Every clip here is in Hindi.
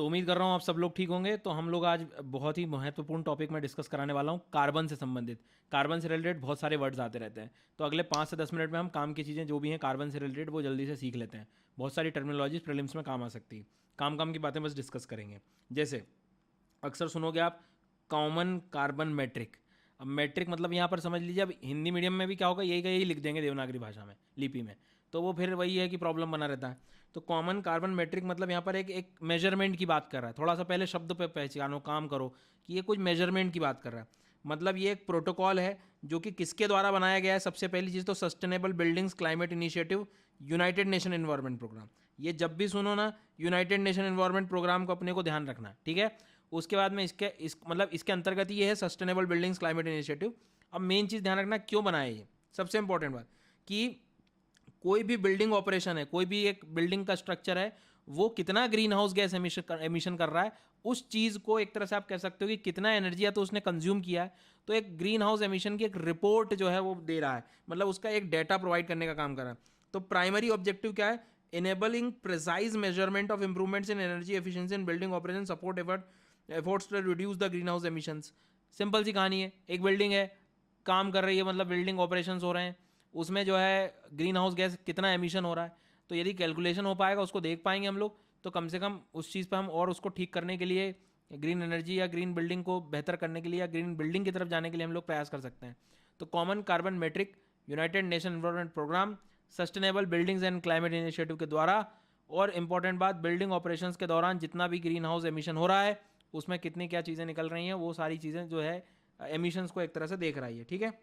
तो उम्मीद कर रहा हूँ आप सब लोग ठीक होंगे। तो हम लोग आज बहुत ही महत्वपूर्ण टॉपिक में डिस्कस कराने वाला हूँ, कार्बन से संबंधित। कार्बन से रिलेटेड बहुत सारे वर्ड्स आते रहते हैं, तो अगले 5 से 10 मिनट में हम काम की चीज़ें जो भी हैं कार्बन से रिलेटेड वो जल्दी से सीख लेते हैं। बहुत सारी टर्मिनोलॉजीज प्रीलिम्स में काम आ सकती है। काम की बातें बस डिस्कस करेंगे। जैसे अक्सर सुनोगे आप कॉमन कार्बन मैट्रिक। अब मैट्रिक मतलब यहाँ पर समझ लीजिए, अब हिंदी मीडियम में भी क्या होगा, यही का यही लिख देंगे देवनागरी भाषा में, लिपि में, तो वो फिर वही है कि प्रॉब्लम बना रहता है। तो कॉमन कार्बन मैट्रिक मतलब यहाँ पर एक मेजरमेंट की बात कर रहा है। थोड़ा सा पहले शब्द पे पहचानो, काम करो कि ये कुछ मेजरमेंट की बात कर रहा है। मतलब ये एक प्रोटोकॉल है जो कि किसके द्वारा बनाया गया है। सबसे पहली चीज़ तो sustainable buildings climate initiative, United Nation environment programme. ये जब भी सुनो ना, यूनाइटेड नेशन एनवायरनमेंट प्रोग्राम को अपने को ध्यान रखना, ठीक है। उसके बाद में इसके अंतर्गत ये है सस्टेनेबल बिल्डिंग्स क्लाइमेट इनिशिएटिव। अब मेन चीज़ ध्यान रखना क्यों बनाया ये, सबसे इंपॉर्टेंट बात कि कोई भी बिल्डिंग ऑपरेशन है, कोई भी एक बिल्डिंग का स्ट्रक्चर है, वो कितना ग्रीन हाउस गैस एमिशन कर रहा है, उस चीज़ को एक तरह से आप कह सकते हो कि कितना एनर्जी है तो उसने कंज्यूम किया है। तो एक ग्रीन हाउस एमिशन की एक रिपोर्ट जो है वो दे रहा है, मतलब उसका एक डेटा प्रोवाइड करने का काम कर रहा है। तो प्राइमरी ऑब्जेक्टिव क्या है, enabling precise measurement of improvements in energy efficiency in building operation, support efforts to reduce the greenhouse emissions. Simple सी कहानी है, एक बिल्डिंग है, काम कर रही है, मतलब बिल्डिंग ऑपरेशंस हो रहे हैं, उसमें जो है ग्रीन हाउस गैस कितना एमिशन हो रहा है, तो यदि कैलकुलेशन हो पाएगा, उसको देख पाएंगे हम लोग, तो कम से कम उस चीज़ पर हम और उसको ठीक करने के लिए, ग्रीन एनर्जी या ग्रीन बिल्डिंग को बेहतर करने के लिए या ग्रीन बिल्डिंग की तरफ जाने के लिए हम लोग प्रयास कर सकते हैं। तो common carbon metric, United Nation environment programme, sustainable buildings and climate initiative के द्वारा, और इंपॉर्टेंट बात, बिल्डिंग ऑपरेशंस के दौरान जितना भी ग्रीन हाउस एमिशन हो रहा है उसमें कितनी क्या चीज़ें निकल रही हैं, वो सारी चीज़ें जो है एमिशंस को एक तरह से देख रही है, ठीक है।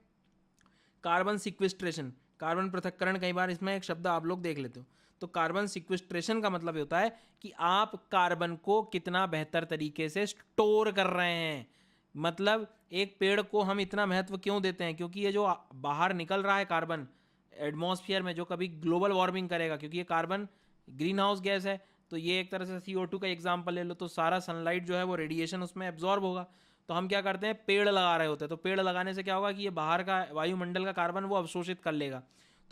कार्बन सिक्विस्ट्रेशन, कार्बन पृथक्करण, कई बार इसमें एक शब्द आप लोग देख लेते हो। तो कार्बन सिक्विस्ट्रेशन का मतलब होता है कि आप कार्बन को कितना बेहतर तरीके से स्टोर कर रहे हैं। मतलब एक पेड़ को हम इतना महत्व क्यों देते हैं, क्योंकि ये जो बाहर निकल रहा है कार्बन एटमॉस्फेयर में, जो कभी ग्लोबल वार्मिंग करेगा, क्योंकि ये कार्बन ग्रीन हाउस गैस है। तो ये एक तरह से CO2 का एग्जाम्पल ले लो, तो सारा सनलाइट जो है वो रेडिएशन उसमें एब्जॉर्ब होगा। तो हम क्या करते हैं, पेड़ लगा रहे होते हैं, तो पेड़ लगाने से क्या होगा कि ये बाहर का वायुमंडल का कार्बन वो अवशोषित कर लेगा।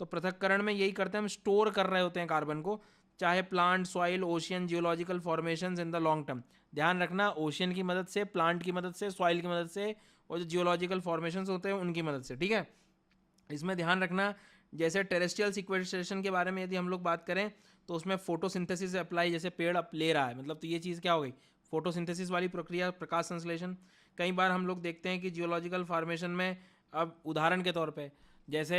तो पृथक्करण में यही करते हैं, हम स्टोर कर रहे होते हैं कार्बन को, चाहे plant, soil, ocean, geological formations in the long term. ध्यान रखना, ओशियन की मदद से, प्लांट की मदद से, सॉइल की मदद से, और जो जियोलॉजिकल फॉर्मेशंस होते हैं उनकी मदद से, ठीक है। इसमें ध्यान रखना, जैसे टेरेस्ट्रियल सिक्वेस्ट्रेशन के बारे में यदि हम लोग बात करें, तो उसमें फोटोसिंथेसिस अप्लाई, जैसे पेड़ अप ले रहा है, मतलब तो ये चीज़ क्या हो गई, फोटोसिंथेसिस वाली प्रक्रिया, प्रकाश संश्लेषण। कई बार हम लोग देखते हैं कि जियोलॉजिकल फॉर्मेशन में, अब उदाहरण के तौर पे, जैसे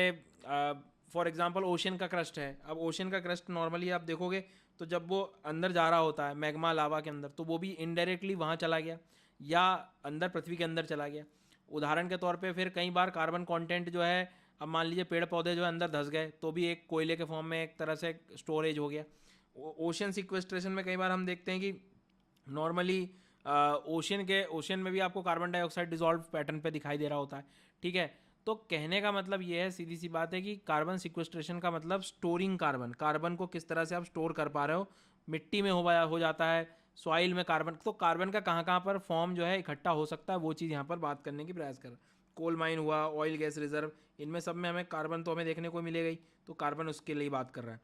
फॉर एग्जांपल ओशियन का क्रस्ट है। अब ओशियन का क्रस्ट नॉर्मली आप देखोगे तो जब वो अंदर जा रहा होता है मैग्मा लावा के अंदर, तो वो भी इनडायरेक्टली वहाँ चला गया या अंदर पृथ्वी के अंदर चला गया, उदाहरण के तौर पे। फिर कई बार कार्बन कंटेंट जो है, अब मान लीजिए पेड़ पौधे जो है अंदर धंस गए, तो भी एक कोयले के फॉर्म में एक तरह से स्टोरेज हो गया। ओशन सिक्वेस्ट्रेशन में कई बार हम देखते हैं कि नॉर्मली ओशन में भी आपको कार्बन डाइऑक्साइड डिजॉल्व पैटर्न पे दिखाई दे रहा होता है, ठीक है। तो कहने का मतलब ये है, सीधी सी बात है कि कार्बन सिक्वेस्ट्रेशन का मतलब स्टोरिंग कार्बन, कार्बन को किस तरह से आप स्टोर कर पा रहे हो। मिट्टी में हो जाता है, सॉइल में कार्बन, तो कार्बन का कहाँ कहाँ पर फॉर्म जो है इकट्ठा हो सकता है, वो चीज़ यहाँ पर बात करने की प्रयास कर। कोल माइन हुआ, ऑयल गैस रिजर्व, इनमें सब में हमें कार्बन तो हमें देखने को मिलेगा ही, तो कार्बन उसके लिए बात कर रहा है।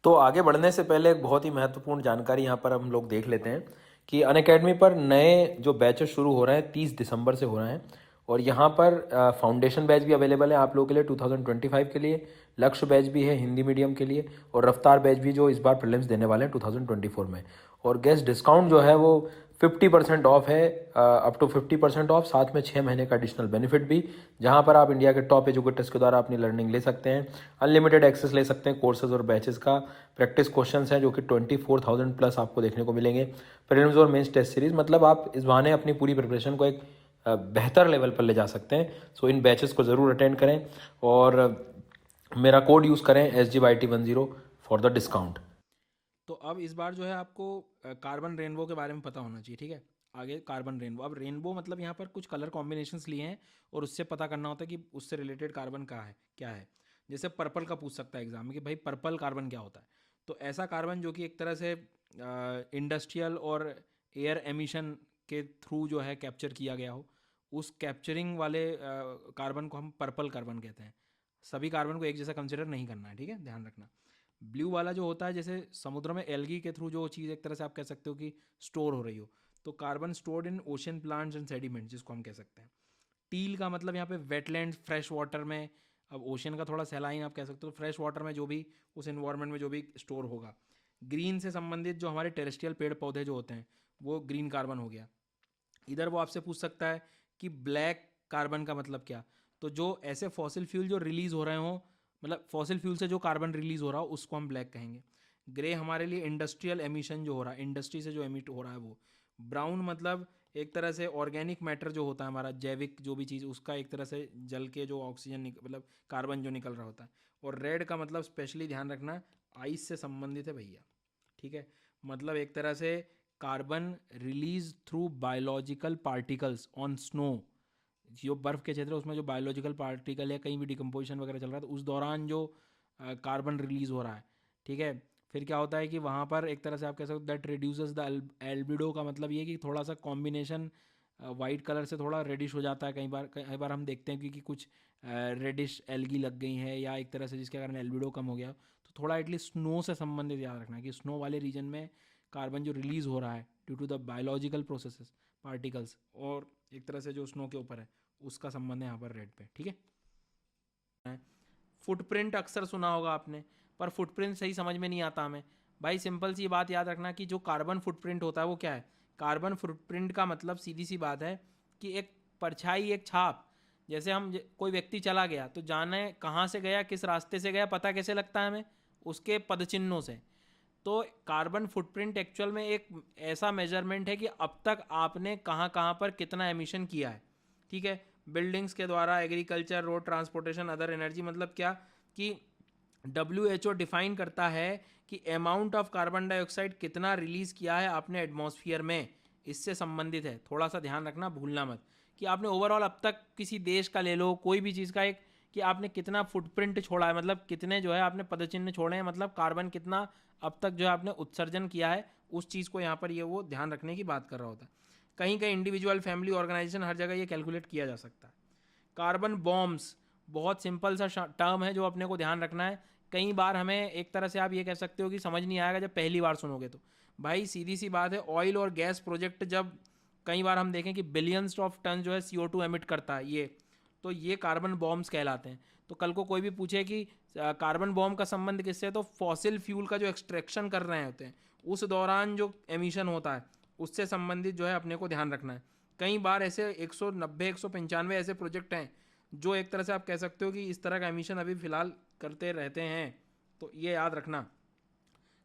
तो आगे बढ़ने से पहले एक बहुत ही महत्वपूर्ण जानकारी यहाँ पर हम लोग देख लेते हैं कि अनअकैडमी पर नए जो बैचेस शुरू हो रहे हैं 30 दिसंबर से हो रहे हैं, और यहाँ पर फाउंडेशन बैच भी अवेलेबल है आप लोगों के लिए 2025 के लिए, लक्ष्य बैच भी है हिंदी मीडियम के लिए, और रफ्तार बैच भी जो इस बार प्रीलिम्स देने वाले हैं 2024 में। और गेस्ट डिस्काउंट जो है वो 50% ऑफ है, अप टू 50% ऑफ, साथ में 6 महीने का एडिशनल बेनिफिट भी, जहां पर आप इंडिया के टॉप एजुकेटर्स के द्वारा अपनी लर्निंग ले सकते हैं, अनलिमिटेड एक्सेस ले सकते हैं कोर्सेज और बैचेस का। प्रैक्टिस क्वेश्चंस हैं जो कि 24,000 प्लस आपको देखने को मिलेंगे, प्रीलिम्स और मेंस टेस्ट सीरीज, मतलब आप इस बहाने अपनी पूरी प्रिपरेशन को एक बेहतर लेवल पर ले जा सकते हैं। सो इन बैचेस को ज़रूर अटेंड करें और मेरा कोड यूज़ करें SGYT10 फॉर द डिस्काउंट। तो अब इस बार जो है आपको कार्बन रेनबो के बारे में पता होना चाहिए, ठीक है। आगे कार्बन रेनबो, अब रेनबो मतलब यहाँ पर कुछ कलर कॉम्बिनेशंस लिए हैं और उससे पता करना होता है कि उससे रिलेटेड कार्बन का है क्या है। जैसे पर्पल का पूछ सकता है एग्जाम में कि भाई पर्पल कार्बन क्या होता है। तो ऐसा कार्बन जो कि एक तरह से इंडस्ट्रियल और एयर एमिशन के थ्रू जो है कैप्चर किया गया हो, उस कैप्चरिंग वाले कार्बन को हम पर्पल कार्बन कहते हैं। सभी कार्बन को एक जैसा कंसिडर नहीं करना है, ठीक है, ध्यान रखना। ब्लू वाला जो होता है जैसे समुद्र में एल्गी के थ्रू जो चीज़ एक तरह से आप कह सकते हो कि स्टोर हो रही हो, तो carbon stored in ocean plants and sediment जिसको हम कह सकते हैं। टील का मतलब यहाँ पे वेटलैंड, फ्रेश वाटर में, अब ओशन का थोड़ा सैलाइन आप कह सकते हो, फ्रेश वाटर में जो भी उस इन्वायरमेंट में जो भी स्टोर होगा। ग्रीन से संबंधित जो हमारे टेरेस्ट्रियल पेड़ पौधे जो होते हैं वो ग्रीन कार्बन हो गया। इधर वो आपसे पूछ सकता है कि ब्लैक कार्बन का मतलब क्या, तो जो ऐसे फॉसिल फ्यूल जो रिलीज हो रहे हो, मतलब फॉसिल फ्यूल से जो कार्बन रिलीज हो रहा हो उसको हम ब्लैक कहेंगे। ग्रे हमारे लिए इंडस्ट्रियल एमिशन जो हो रहा है, इंडस्ट्री से जो एमिट हो रहा है वो। ब्राउन मतलब एक तरह से ऑर्गेनिक मैटर जो होता है हमारा, जैविक जो भी चीज़, उसका एक तरह से जल के जो ऑक्सीजन मतलब कार्बन जो निकल रहा होता है। और रेड का मतलब स्पेशली ध्यान रखना आइस से संबंधित है भैया, ठीक है। मतलब एक तरह से carbon release through biological particles on snow, जो बर्फ़ के क्षेत्र है उसमें जो बायोलॉजिकल पार्टिकल है, कहीं भी डिकम्पोजिशन वगैरह चल रहा है तो उस दौरान जो कार्बन रिलीज़ हो रहा है, ठीक है। फिर क्या होता है कि वहाँ पर एक तरह से आप कह सकते हो दैट रिड्यूसेस द एल्बिडो, का मतलब ये कि थोड़ा सा कॉम्बिनेशन वाइट कलर से थोड़ा रेडिश हो जाता है। कई बार हम देखते हैं क्योंकि कुछ रेडिश एल्गी लग गई है या एक तरह से जिसके कारण एल्बिडो कम हो गया, तो थोड़ा एटलीस्ट स्नो से संबंधित याद रखना कि स्नो वाले रीजन में कार्बन जो रिलीज़ हो रहा है due to the biological processes particles, और एक तरह से जो स्नो के ऊपर है उसका संबंध है यहाँ पर रेड पे, ठीक है। फुटप्रिंट अक्सर सुना होगा आपने, पर फुटप्रिंट सही समझ में नहीं आता हमें। भाई सिंपल सी बात याद रखना कि जो कार्बन फुटप्रिंट होता है वो क्या है। कार्बन फुटप्रिंट का मतलब सीधी सी बात है कि एक परछाई, एक छाप। जैसे हम कोई व्यक्ति चला गया तो जाने कहाँ से गया, किस रास्ते से गया, पता कैसे लगता है हमें, उसके पदचिन्हों से। तो कार्बन फुटप्रिंट एक्चुअल में एक ऐसा मेजरमेंट है कि अब तक आपने कहाँ कहाँ पर कितना एमिशन किया है, ठीक है। बिल्डिंग्स के द्वारा, agriculture, road transportation, other energy, मतलब क्या कि WHO डिफाइन करता है कि अमाउंट ऑफ कार्बन डाइऑक्साइड कितना रिलीज किया है आपने एटमॉस्फेयर में, इससे संबंधित है। थोड़ा सा ध्यान रखना, भूलना मत कि आपने ओवरऑल अब तक किसी देश का ले लो, कोई भी चीज़ का एक, कि आपने कितना फुटप्रिंट छोड़ा है, मतलब कितने जो है आपने पदचिन्ह छोड़े हैं, मतलब कार्बन कितना अब तक जो है आपने उत्सर्जन किया है, उस चीज़ को यहाँ पर ये वो ध्यान रखने की बात कर रहा होता है। कहीं कहीं इंडिविजुअल, फैमिली, ऑर्गेनाइजेशन, हर जगह ये कैलकुलेट किया जा सकता है। कार्बन बॉम्ब्स बहुत सिंपल सा टर्म है जो अपने को ध्यान रखना है। कई बार हमें एक तरह से आप ये कह सकते हो कि समझ नहीं आएगा जब पहली बार सुनोगे तो। भाई सीधी सी बात है, ऑयल और गैस प्रोजेक्ट जब कई बार हम देखें कि बिलियंस ऑफ टन जो है CO2 एमिट करता है ये, तो ये कार्बन बॉम्ब्स कहलाते हैं। तो कल को कोई भी पूछे कि कार्बन बॉम्ब का संबंध किससे है, तो फॉसिल फ्यूल का जो एक्सट्रैक्शन कर रहे होते हैं उस दौरान जो एमिशन होता है उससे संबंधित जो है अपने को ध्यान रखना है। कई बार ऐसे 190, 195 ऐसे प्रोजेक्ट हैं जो एक तरह से आप कह सकते हो कि इस तरह का एमिशन अभी फिलहाल करते रहते हैं, तो ये याद रखना।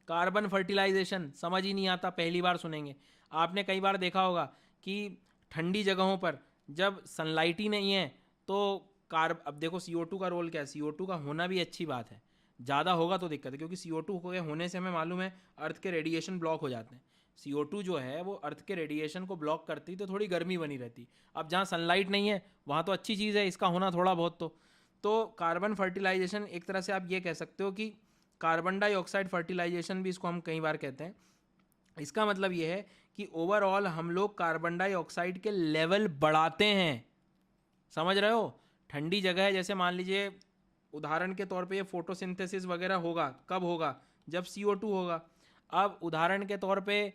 कार्बन फर्टिलाइजेशन समझ ही नहीं आता, पहली बार सुनेंगे। आपने कई बार देखा होगा कि ठंडी जगहों पर जब सनलाइट ही नहीं है तो अब देखो CO2 का रोल क्या है, CO2 का होना भी अच्छी बात है, ज़्यादा होगा तो दिक्कत है, क्योंकि CO2 के होने से हमें मालूम है अर्थ के रेडिएशन ब्लॉक हो जाते हैं। CO2 जो है वो अर्थ के रेडिएशन को ब्लॉक करती तो थोड़ी गर्मी बनी रहती। अब जहाँ सनलाइट नहीं है वहाँ तो अच्छी चीज़ है इसका होना थोड़ा बहुत। तो कार्बन फर्टिलाइजेशन एक तरह से आप ये कह सकते हो कि कार्बन डाइऑक्साइड फर्टिलाइजेशन भी इसको हम कई बार कहते हैं। इसका मतलब ये है कि ओवरऑल हम लोग कार्बन डाइऑक्साइड के लेवल बढ़ाते हैं, समझ रहे हो। ठंडी जगह है, जैसे मान लीजिए उदाहरण के तौर पे ये फोटोसिंथेसिस वगैरह होगा, कब होगा, जब CO2 होगा। अब उदाहरण के तौर पे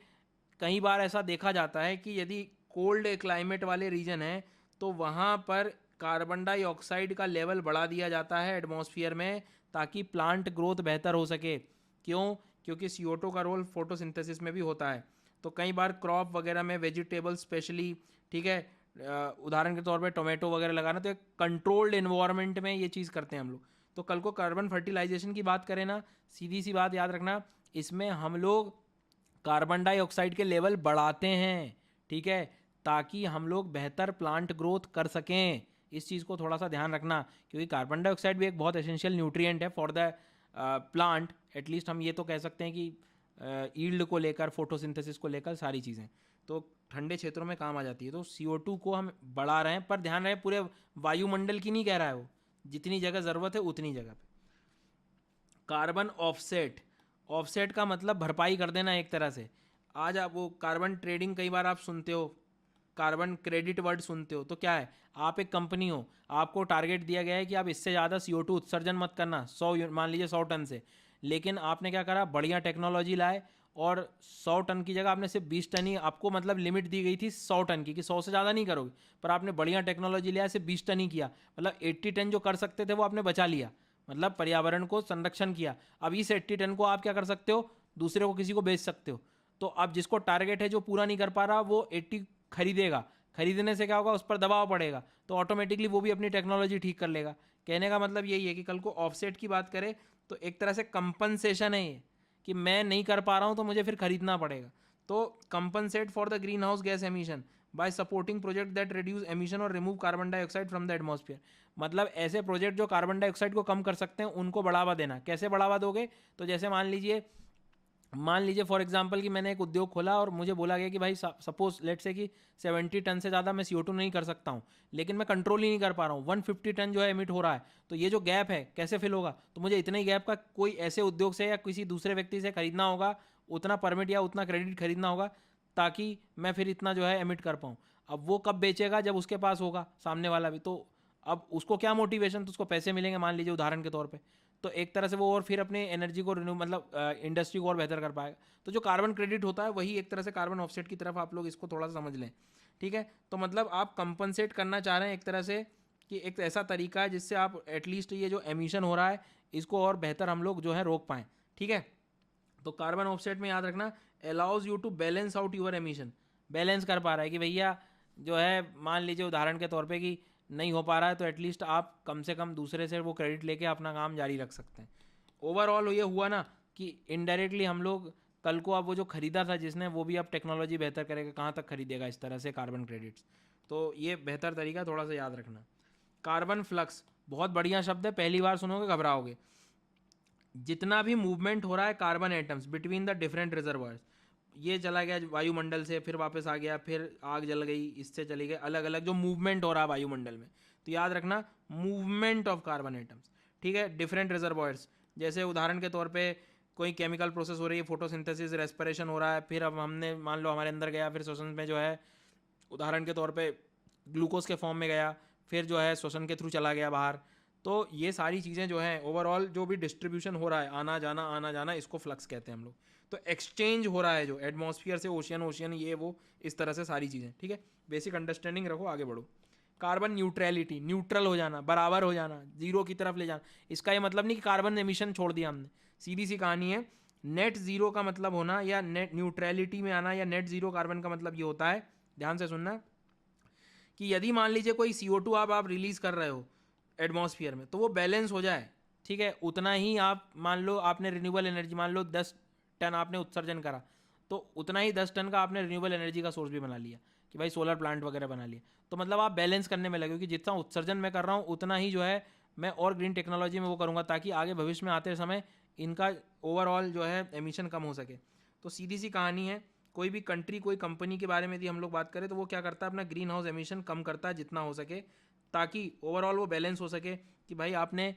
कई बार ऐसा देखा जाता है कि यदि कोल्ड क्लाइमेट वाले रीजन हैं तो वहाँ पर कार्बन डाइऑक्साइड का लेवल बढ़ा दिया जाता है एटमॉस्फेयर में, ताकि प्लांट ग्रोथ बेहतर हो सके। क्यों? क्योंकि CO2 का रोल फोटोसिंथेसिस में भी होता है। तो कई बार क्रॉप वगैरह में, वेजिटेबल स्पेशली, ठीक है, उदाहरण के तौर पे टोमेटो वगैरह लगाना, तो एक कंट्रोल्ड इन्वायरमेंट में ये चीज़ करते हैं हम लोग। तो कल को कार्बन फर्टिलाइजेशन की बात करें ना, सीधी सी बात याद रखना, इसमें हम लोग कार्बन डाइऑक्साइड के लेवल बढ़ाते हैं, ठीक है, ताकि हम लोग बेहतर प्लांट ग्रोथ कर सकें। इस चीज़ को थोड़ा सा ध्यान रखना, क्योंकि कार्बन डाइऑक्साइड भी एक बहुत एसेंशियल न्यूट्रिएंट है फॉर द प्लांट। एटलीस्ट हम ये तो कह सकते हैं कि ईल्ड को लेकर, फोटोसिंथेसिस को लेकर सारी चीज़ें तो ठंडे क्षेत्रों में काम आ जाती है। तो CO2 को हम बढ़ा रहे हैं, पर ध्यान रहे पूरे वायुमंडल की नहीं कह रहा है वो, जितनी जगह ज़रूरत है उतनी जगह पे। कार्बन ऑफसेट, ऑफसेट का मतलब भरपाई कर देना एक तरह से। आज आप वो कार्बन ट्रेडिंग कई बार आप सुनते हो, कार्बन क्रेडिट वर्ड सुनते हो, तो क्या है, आप एक कंपनी हो, आपको टारगेट दिया गया है कि आप इससे ज़्यादा CO2 उत्सर्जन मत करना, 100 मान लीजिए 100 टन से, लेकिन आपने क्या करा, बढ़िया टेक्नोलॉजी लाए और 100 टन की जगह आपने सिर्फ 20 टन ही, आपको मतलब लिमिट दी गई थी 100 टन की कि 100 से ज़्यादा नहीं करोगे, पर आपने बढ़िया टेक्नोलॉजी लिया, सिर्फ 20 टन ही किया, मतलब 80 टन जो कर सकते थे वो आपने बचा लिया, मतलब पर्यावरण को संरक्षण किया। अब इस 80 टन को आप क्या कर सकते हो, दूसरे को किसी को बेच सकते हो। तो अब जिसको टारगेट है जो पूरा नहीं कर पा रहा, वो 80 खरीदेगा, खरीदने से क्या होगा, उस पर दबाव पड़ेगा, तो ऑटोमेटिकली वो भी अपनी टेक्नोलॉजी ठीक कर लेगा। कहने का मतलब यही है कि कल को ऑफसेट की बात करें तो एक तरह से कंपनसेशन है ये, कि मैं नहीं कर पा रहा हूँ तो मुझे फिर खरीदना पड़ेगा। तो compensate for the greenhouse gas emission by supporting project that reduce emission और remove carbon dioxide from the atmosphere. मतलब ऐसे प्रोजेक्ट जो कार्बन डाइऑक्साइड को कम कर सकते हैं उनको बढ़ावा देना। कैसे बढ़ावा दोगे, तो जैसे मान लीजिए फॉर एग्जांपल कि मैंने एक उद्योग खोला और मुझे बोला गया कि भाई सपोज लेट से कि 70 टन से ज़्यादा मैं CO2 नहीं कर सकता हूँ, लेकिन मैं कंट्रोल ही नहीं कर पा रहा हूँ, 150 टन जो है एमिट हो रहा है, तो ये जो गैप है कैसे फिल होगा, तो मुझे इतने ही गैप का कोई ऐसे उद्योग से या किसी दूसरे व्यक्ति से खरीदना होगा, उतना परमिट या उतना क्रेडिट खरीदना होगा, ताकि मैं फिर इतना जो है एमिट कर पाऊँ। अब वो कब बेचेगा, जब उसके पास होगा सामने वाला भी, तो अब उसको क्या मोटिवेशन, तो उसको पैसे मिलेंगे मान लीजिए उदाहरण के तौर पे, तो एक तरह से वो और फिर अपने एनर्जी को रिन्यू मतलब इंडस्ट्री को और बेहतर कर पाएगा। तो जो कार्बन क्रेडिट होता है वही एक तरह से कार्बन ऑफसेट की तरफ आप लोग इसको थोड़ा सा समझ लें, ठीक है। तो मतलब आप कंपनसेट करना चाह रहे हैं एक तरह से, कि एक ऐसा तरीका है जिससे आप एटलीस्ट ये जो एमिशन हो रहा है इसको और बेहतर हम लोग जो है रोक पाएँ, ठीक है। तो कार्बन ऑफसेट में याद रखना, allows you to balance out your emission, balance कर पा रहा है कि भैया जो है मान लीजिए उदाहरण के तौर पे कि नहीं हो पा रहा है, तो एटलीस्ट आप कम से कम दूसरे से वो क्रेडिट लेके अपना काम जारी रख सकते हैं। ओवरऑल ये हुआ ना कि इनडायरेक्टली हम लोग कल को अब वो जो खरीदा था जिसने, वो भी अब टेक्नोलॉजी बेहतर करेगा, कहाँ तक खरीदेगा इस तरह से कार्बन क्रेडिट्स। तो ये बेहतर तरीका थोड़ा सा याद रखना। कार्बन फ्लक्स बहुत बढ़िया शब्द है, पहली बार सुनोगे घबराओगे। जितना भी मूवमेंट हो रहा है carbon atoms between the different reservoirs, ये चला गया वायुमंडल से, फिर वापस आ गया, फिर आग जल गई, इससे चली गई, अलग अलग जो मूवमेंट हो रहा है वायुमंडल में, तो याद रखना मूवमेंट ऑफ कार्बन एटम्स, ठीक है, डिफरेंट रिजर्वायर्स। जैसे उदाहरण के तौर पे कोई केमिकल प्रोसेस हो रही है, फोटोसिंथेसिस, रेस्पिरेशन हो रहा है, फिर अब हमने मान लो हमारे अंदर गया, फिर श्वसन में जो है उदाहरण के तौर पे ग्लूकोज के फॉर्म में गया, फिर जो है श्वसन के थ्रू चला गया बाहर। तो ये सारी चीज़ें जो हैं ओवरऑल जो भी डिस्ट्रीब्यूशन हो रहा है, आना जाना, इसको फ्लक्स कहते हैं हम लोग। तो एक्सचेंज हो रहा है जो एटमॉस्फेयर से ओशियन, ओशियन ये वो, इस तरह से सारी चीज़ें, ठीक है। बेसिक अंडरस्टैंडिंग रखो, आगे बढ़ो। कार्बन न्यूट्रलिटी, न्यूट्रल हो जाना, बराबर हो जाना, जीरो की तरफ ले जाना। इसका ये मतलब नहीं कि कार्बन एमिशन छोड़ दिया हमने, सीधी सी कहानी है। नेट जीरो का मतलब होना या नेट न्यूट्रलिटी में आना या नेट जीरो कार्बन का मतलब ये होता है, ध्यान से सुनना, कि यदि मान लीजिए कोई CO2 आप रिलीज कर रहे हो एटमॉस्फेयर में, तो वो बैलेंस हो जाए, ठीक है, उतना ही आप मान लो आपने रिन्यूएबल एनर्जी, मान लो 10 टन आपने उत्सर्जन करा, तो उतना ही 10 टन का आपने रिन्यूएबल एनर्जी का सोर्स भी बना लिया, कि भाई सोलर प्लांट वगैरह बना लिया। तो मतलब आप बैलेंस करने में लगे कि जितना उत्सर्जन मैं कर रहा हूँ उतना ही जो है मैं और ग्रीन टेक्नोलॉजी में वो करूँगा, ताकि आगे भविष्य में आते समय इनका ओवरऑल जो है एमिशन कम हो सके। तो सीधी सी कहानी है, कोई भी कंट्री, कोई कंपनी के बारे में यदि हम लोग बात करें तो वो क्या करता है, अपना ग्रीन हाउस एमिशन कम करता है जितना हो सके, ताकि ओवरऑल वो बैलेंस हो सके कि भाई आपने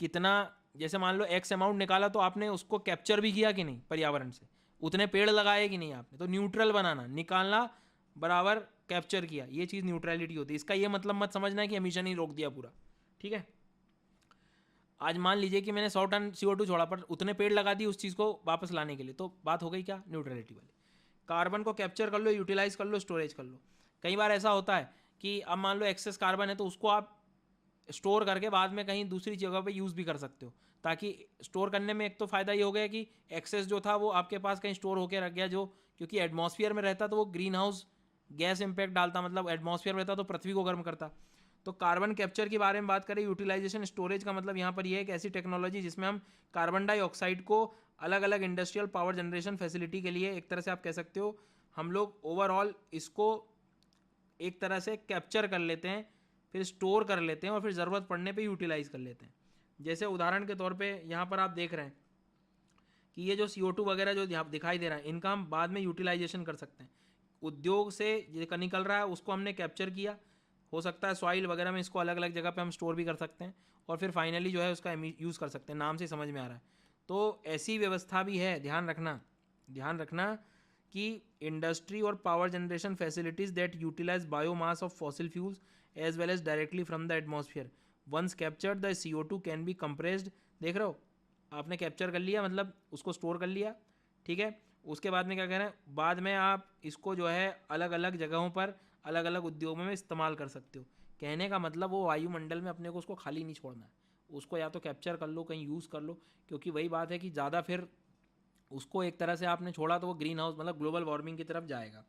कितना, जैसे मान लो एक्स अमाउंट निकाला तो आपने उसको कैप्चर भी किया कि नहीं पर्यावरण से, उतने पेड़ लगाए कि नहीं आपने, तो न्यूट्रल बनाना, निकालना बराबर कैप्चर किया, ये चीज़ न्यूट्रलिटी होती है। इसका ये मतलब मत समझना है कि एमिशन ही रोक दिया पूरा, ठीक है। आज मान लीजिए कि मैंने 100 टन CO2 छोड़ा, पर उतने पेड़ लगा दिए उस चीज़ को वापस लाने के लिए, तो बात हो गई क्या, न्यूट्रलिटी वाली। कार्बन को कैप्चर कर लो, यूटिलाइज कर लो, स्टोरेज कर लो। कई बार ऐसा होता है कि अब मान लो एक्सेस कार्बन है, तो उसको आप स्टोर करके बाद में कहीं दूसरी जगह पे यूज़ भी कर सकते हो, ताकि स्टोर करने में एक तो फ़ायदा ये हो गया कि एक्सेस जो था वो आपके पास कहीं स्टोर होकर रख गया, जो क्योंकि एटमॉस्फेयर में रहता तो वो ग्रीन हाउस गैस इम्पैक्ट डालता, मतलब एटमॉस्फेयर में रहता तो पृथ्वी को गर्म करता। तो कार्बन कैप्चर के बारे में बात करें, यूटिलाइजेशन स्टोरेज का मतलब यहाँ पर यह है एक ऐसी टेक्नोलॉजी जिसमें हम कार्बन डाइऑक्साइड को अलग अलग इंडस्ट्रियल पावर जनरेशन फैसिलिटी के लिए, एक तरह से आप कह सकते हो, हम लोग ओवरऑल इसको एक तरह से कैप्चर कर लेते हैं, फिर स्टोर कर लेते हैं और फिर ज़रूरत पड़ने पे यूटिलाइज़ कर लेते हैं। जैसे उदाहरण के तौर पे यहाँ पर आप देख रहे हैं कि ये जो CO2 वगैरह जो यहाँ दिखाई दे रहा है, इनका हम बाद में यूटिलाइजेशन कर सकते हैं। उद्योग से ये निकल रहा है उसको हमने कैप्चर किया, हो सकता है सॉइल वगैरह में इसको अलग अलग जगह पे हम स्टोर भी कर सकते हैं, और फिर फाइनली जो है उसका यूज़ कर सकते हैं। नाम से समझ में आ रहा है, तो ऐसी व्यवस्था भी है, ध्यान रखना कि इंडस्ट्री और power generation facilities that utilize biomass of fossil fuels as well as directly from the atmosphere, once captured the CO2 can be compressed, देख रहे हो, आपने कैप्चर कर लिया, मतलब उसको स्टोर कर लिया, ठीक है। उसके बाद में क्या कह रहे हैं, बाद में आप इसको जो है अलग अलग जगहों पर अलग अलग उद्योगों में इस्तेमाल कर सकते हो। कहने का मतलब वो वायुमंडल में अपने को उसको खाली नहीं छोड़ना है, उसको या तो कैप्चर कर लो, कहीं यूज़ कर लो, क्योंकि वही बात है कि ज़्यादा फिर उसको एक तरह से आपने छोड़ा तो वो ग्रीन हाउस मतलब ग्लोबल वार्मिंग की तरफ जाएगा।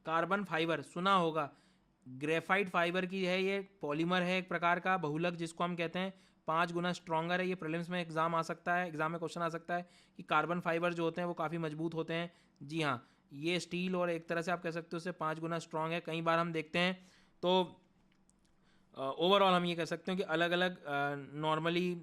कार्बन फाइबर सुना होगा, ग्रेफाइट फाइबर की है, ये पॉलीमर है एक प्रकार का बहुलक जिसको हम कहते हैं, 5 गुना स्ट्रॉन्गर है। ये प्रीलिम्स में एग्जाम आ सकता है, एग्जाम में क्वेश्चन आ सकता है कि कार्बन फाइबर जो होते हैं वो काफ़ी मजबूत होते हैं। जी हाँ, ये स्टील और एक तरह से आप कह सकते हो उससे 5 गुना स्ट्रॉन्ग है। कई बार हम देखते हैं तो ओवरऑल हम ये कह सकते हैं कि अलग अलग नॉर्मली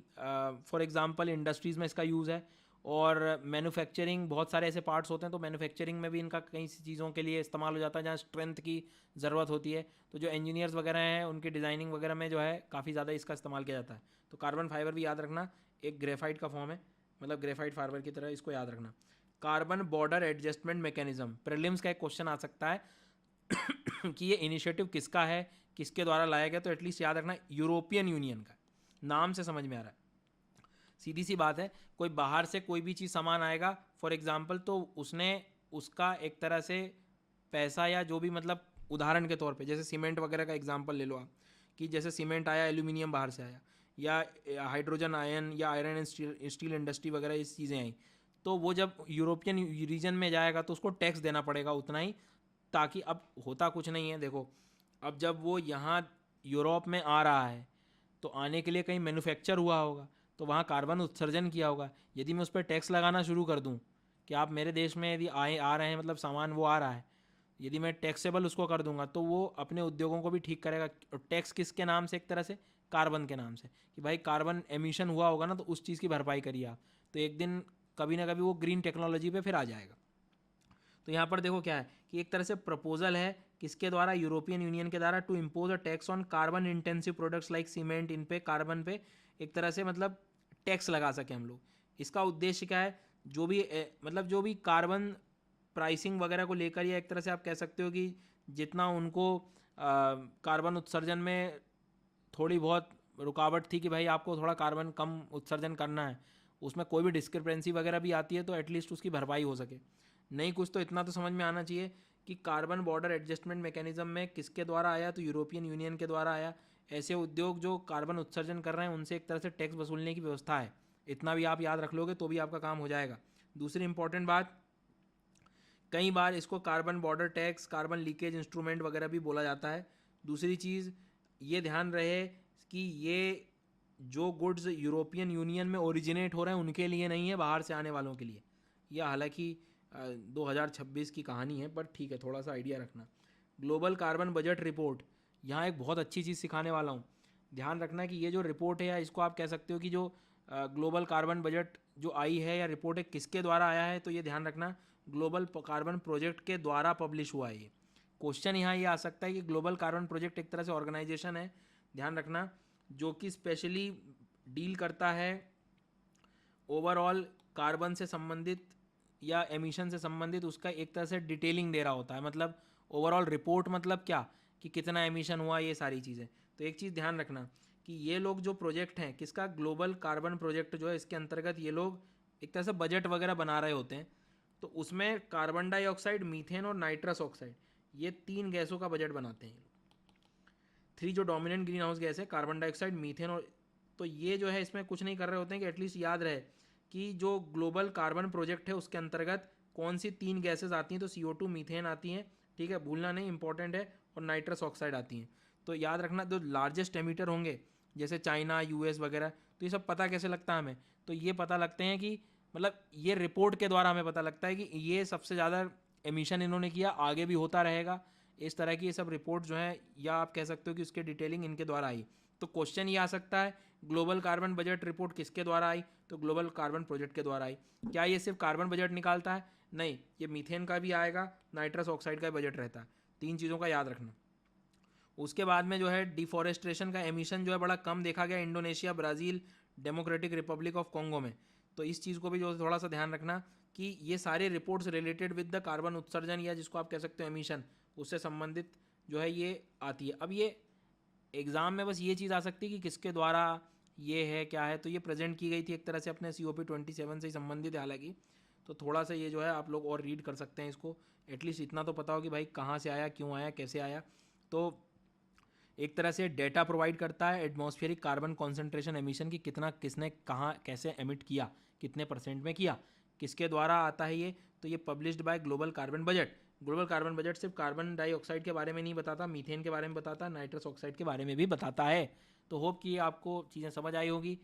फॉर एग्जांपल इंडस्ट्रीज़ में इसका यूज़ है, और मैन्युफैक्चरिंग बहुत सारे ऐसे पार्ट्स होते हैं तो मैन्युफैक्चरिंग में भी इनका कई सी चीज़ों के लिए इस्तेमाल हो जाता है जहाँ स्ट्रेंथ की ज़रूरत होती है। तो जो इंजीनियर्स वगैरह हैं उनकी डिज़ाइनिंग वगैरह में जो है काफ़ी ज़्यादा इसका इस्तेमाल किया जाता है। तो कार्बन फाइबर भी याद रखना एक ग्रेफाइट का फॉर्म है, मतलब ग्रेफाइट फाइबर की तरह इसको याद रखना। Carbon border adjustment mechanism, prelims का एक क्वेश्चन आ सकता है कि ये इनिशिएटिव किसका है, किसके द्वारा लाया गया, तो एटलीस्ट याद रखना यूरोपियन यूनियन का। नाम से समझ में आ रहा है, सीधी सी बात है, कोई बाहर से कोई भी चीज़ सामान आएगा फॉर एग्जांपल, तो उसने उसका एक तरह से पैसा या जो भी, मतलब उदाहरण के तौर पे जैसे सीमेंट वगैरह का एग्जांपल ले लो आप, कि जैसे सीमेंट आया, एल्यूमिनियम बाहर से आया, या हाइड्रोजन आयन या आयरन एंड स्टील इंडस्ट्री वगैरह ये चीज़ें आई, तो वो जब यूरोपियन रीजन में जाएगा तो उसको टैक्स देना पड़ेगा उतना ही, ताकि अब होता कुछ नहीं है देखो, अब जब वो यहाँ यूरोप में आ रहा है तो आने के लिए कहीं मैन्युफैक्चर हुआ होगा, तो वहाँ कार्बन उत्सर्जन किया होगा। यदि मैं उस पर टैक्स लगाना शुरू कर दूँ कि आप मेरे देश में यदि आए आ रहे हैं, मतलब सामान वो आ रहा है, यदि मैं टैक्सेबल उसको कर दूंगा तो वो अपने उद्योगों को भी ठीक करेगा। टैक्स किसके नाम से, एक तरह से कार्बन के नाम से, कि भाई कार्बन एमिशन हुआ होगा ना, तो उस चीज़ की भरपाई करिए आप, तो एक दिन कभी ना कभी वो ग्रीन टेक्नोलॉजी पे फिर आ जाएगा। तो यहाँ पर देखो क्या है कि एक तरह से प्रपोजल है किसके द्वारा, यूरोपियन यूनियन के द्वारा, to impose a tax on carbon intensive products like cement, इन पे कार्बन पे एक तरह से मतलब टैक्स लगा सके हम लोग। इसका उद्देश्य क्या है, जो भी मतलब जो भी कार्बन प्राइसिंग वगैरह को लेकर, या एक तरह से आप कह सकते हो कि जितना उनको कार्बन उत्सर्जन में थोड़ी बहुत रुकावट थी कि भाई आपको थोड़ा कार्बन कम उत्सर्जन करना है, उसमें कोई भी डिस्क्रिपेंसी वगैरह भी आती है तो एटलीस्ट उसकी भरपाई हो सके। नहीं कुछ तो इतना तो समझ में आना चाहिए कि कार्बन बॉर्डर एडजस्टमेंट मैकेनिज्म में किसके द्वारा आया, तो यूरोपियन यूनियन के द्वारा आया। ऐसे उद्योग जो कार्बन उत्सर्जन कर रहे हैं उनसे एक तरह से टैक्स वसूलने की व्यवस्था है। इतना भी आप याद रख लोगे तो भी आपका काम हो जाएगा। दूसरी इंपॉर्टेंट बात, कई बार इसको carbon border tax, carbon leakage instrument वगैरह भी बोला जाता है। दूसरी चीज़ ये ध्यान रहे कि ये जो गुड्स यूरोपियन यूनियन में ओरिजिनेट हो रहे हैं उनके लिए नहीं है, बाहर से आने वालों के लिए। यह हालांकि 2026 की कहानी है, पर ठीक है, थोड़ा सा आइडिया रखना। ग्लोबल कार्बन बजट रिपोर्ट, यहाँ एक बहुत अच्छी चीज़ सिखाने वाला हूँ। ध्यान रखना कि ये जो रिपोर्ट है, या इसको आप कह सकते हो कि जो ग्लोबल कार्बन बजट जो आई है या रिपोर्ट है, किसके द्वारा आया है, तो ये ध्यान रखना ग्लोबल कार्बन प्रोजेक्ट के द्वारा पब्लिश हुआ है। ये क्वेश्चन यहाँ ये आ सकता है कि ग्लोबल कार्बन प्रोजेक्ट एक तरह से ऑर्गेनाइजेशन है, ध्यान रखना, जो कि स्पेशली डील करता है ओवरऑल कार्बन से संबंधित या एमिशन से संबंधित, उसका एक तरह से डिटेलिंग दे रहा होता है। मतलब ओवरऑल रिपोर्ट मतलब क्या, कि कितना एमिशन हुआ, ये सारी चीज़ें। तो एक चीज़ ध्यान रखना कि ये लोग जो प्रोजेक्ट हैं, किसका, ग्लोबल कार्बन प्रोजेक्ट जो है, इसके अंतर्गत ये लोग एक तरह से बजट वगैरह बना रहे होते हैं। तो उसमें कार्बन डाइऑक्साइड, मीथेन और नाइट्रस ऑक्साइड, ये 3 गैसों का बजट बनाते हैं। 3 जो डोमिनेंट ग्रीन हाउस गैस है, कार्बन डाइऑक्साइड, मीथेन और, तो ये जो है इसमें कुछ नहीं कर रहे होते हैं कि एटलीस्ट याद रहे कि जो ग्लोबल कार्बन प्रोजेक्ट है उसके अंतर्गत कौन सी 3 गैसेज आती हैं, तो CO2, मीथेन आती हैं, ठीक है, भूलना नहीं, इंपॉर्टेंट है, और नाइट्रस ऑक्साइड आती हैं। तो याद रखना, जो लार्जेस्ट एमिटर होंगे जैसे चाइना, US वगैरह, तो ये सब पता कैसे लगता है हमें, तो ये पता लगते हैं कि मतलब ये रिपोर्ट के द्वारा हमें पता लगता है कि ये सबसे ज़्यादा एमिशन इन्होंने किया, आगे भी होता रहेगा। इस तरह की ये सब रिपोर्ट जो है, या आप कह सकते हो कि उसकी डिटेलिंग इनके द्वारा आई। तो क्वेश्चन ये आ सकता है, ग्लोबल कार्बन बजट रिपोर्ट किसके द्वारा आई, तो ग्लोबल कार्बन प्रोजेक्ट के द्वारा आई। क्या ये सिर्फ कार्बन बजट निकालता है, नहीं, ये मीथेन का भी आएगा, नाइट्रस ऑक्साइड का बजट रहता है। 3 चीज़ों का याद रखना। उसके बाद में जो है डिफॉरेस्ट्रेशन का एमिशन जो है बड़ा कम देखा गया Indonesia, Brazil, democratic Republic of Congo में। तो इस चीज़ को भी जो थोड़ा सा ध्यान रखना कि ये सारे reports related with the carbon उत्सर्जन, या जिसको आप कह सकते हो एमिशन, उससे संबंधित जो है ये आती है। अब ये एग्ज़ाम में बस ये चीज़ आ सकती है कि किसके द्वारा, ये है क्या है, तो ये प्रेजेंट की गई थी एक तरह से अपने COP27 से ही संबंधित है हालांकि। तो थोड़ा सा ये जो है आप लोग और रीड कर सकते हैं इसको, एटलीस्ट इतना तो पता हो कि भाई कहाँ से आया, क्यों आया, कैसे आया। तो एक तरह से डेटा प्रोवाइड करता है एटमॉस्फेरिक कार्बन कॉन्सेंट्रेशन एमिशन की, कितना किसने कहाँ कैसे एमिट किया, कितने परसेंट में किया, किसके द्वारा आता है ये। तो ये published by global carbon budget. Global carbon budget सिर्फ कार्बन डाइऑक्साइड के बारे में नहीं बताता, मीथेन के बारे में बताता, नाइट्रस ऑक्साइड के बारे में भी बताता है। तो होप कि ये आपको चीज़ें समझ आई होगी।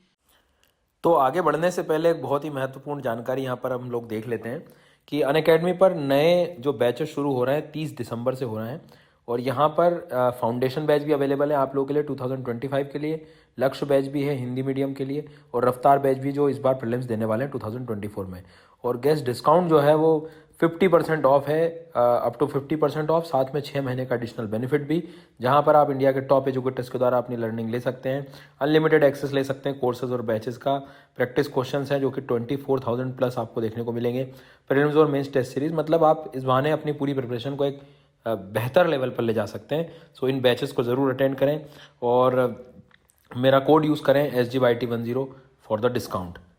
तो आगे बढ़ने से पहले एक बहुत ही महत्वपूर्ण जानकारी यहाँ पर हम लोग देख लेते हैं कि अनअकैडमी पर नए जो बैचेस शुरू हो रहे हैं 30 दिसंबर से हो रहे हैं, और यहाँ पर फाउंडेशन बैच भी अवेलेबल है आप लोगों के लिए 2025 के लिए, लक्ष्य बैच भी है हिंदी मीडियम के लिए, और रफ्तार बैच भी जो इस बार प्रीलिम्स देने वाले हैं 2024 में। और गेस्ट डिस्काउंट जो है वो 50% ऑफ है, अप टू 50% ऑफ, साथ में 6 महीने का एडिशनल बेनिफिट भी, जहाँ पर आप इंडिया के टॉप एजुकेटर्स के द्वारा अपनी लर्निंग ले सकते हैं, अनलिमिटेड एक्सेस ले सकते हैं कोर्सेज और बैचेस का, प्रैक्टिस क्वेश्चंस हैं जो कि 24,000 प्लस आपको देखने को मिलेंगे, प्रीलिम्स और मेंस टेस्ट सीरीज, मतलब आप इस बहाने अपनी पूरी प्रिपरेशन को एक बेहतर लेवल पर ले जा सकते हैं। सो इन बैचेस को ज़रूर अटेंड करें और मेरा कोड यूज़ करें SGYT10 फॉर द डिस्काउंट।